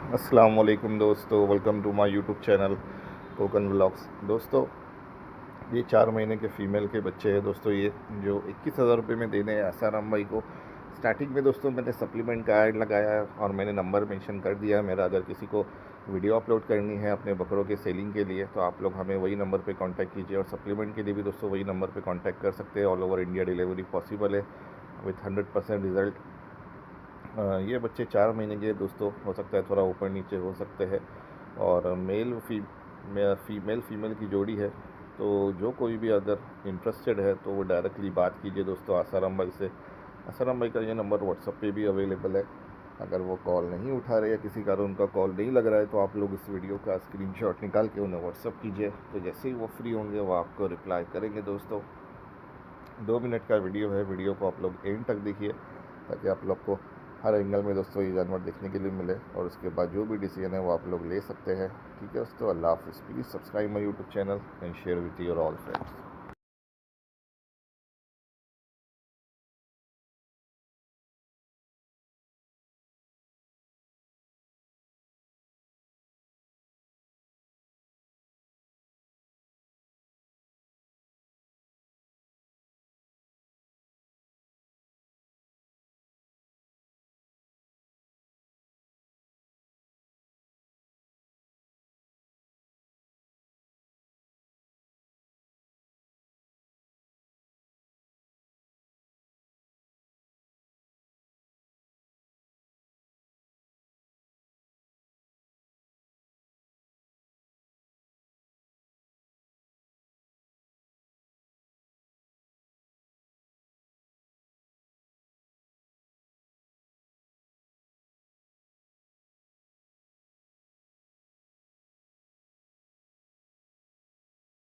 अस्सलाम वालेकुम दोस्तों, welcome to my YouTube channel Kokan vlogs. दोस्तों, ये 4 महीने के फ़ीमेल के बच्चे हैं दोस्तों। ये जो 21,000 रुपये में देने हैं आसाराम भाई को। स्टार्टिंग में दोस्तों मैंने सप्लीमेंट का ऐड लगाया है और मैंने नंबर मेंशन कर दिया है मेरा। अगर किसी को वीडियो अपलोड करनी है अपने बकरों के सेलिंग के लिए तो आप लोग हमें वही नंबर पे कांटेक्ट कीजिए, और सप्लीमेंट के लिए भी दोस्तों वही नंबर पे कांटेक्ट कर सकते हैं। All over India delivery possible है विथ 100% रिज़ल्ट। ये बच्चे 4 महीने के दोस्तों, हो सकता है थोड़ा ऊपर नीचे हो सकते हैं। और फीमेल फीमेल की जोड़ी है। तो जो कोई भी अगर इंटरेस्टेड है तो वो डायरेक्टली बात कीजिए दोस्तों आसाराम भाई से। आसाराम भाई का ये नंबर व्हाट्सअप पे भी अवेलेबल है। अगर वो कॉल नहीं उठा रहे या किसी कारण उनका कॉल नहीं लग रहा है तो आप लोग इस वीडियो का स्क्रीनशॉट निकाल के उन्हें व्हाट्सअप कीजिए। तो जैसे ही वो फ्री होंगे वो आपको रिप्लाई करेंगे दोस्तों। 2 मिनट का वीडियो है, वीडियो को आप लोग एंड तक देखिए ताकि आप लोग को हर एंगल में दोस्तों ये जानवर देखने के लिए मिले, और उसके बाद जो भी डिसीजन है वो आप लोग ले सकते हैं। ठीक है दोस्तों, अल्लाह हाफिज़। Please subscribe my YouTube channel and share with your all friends.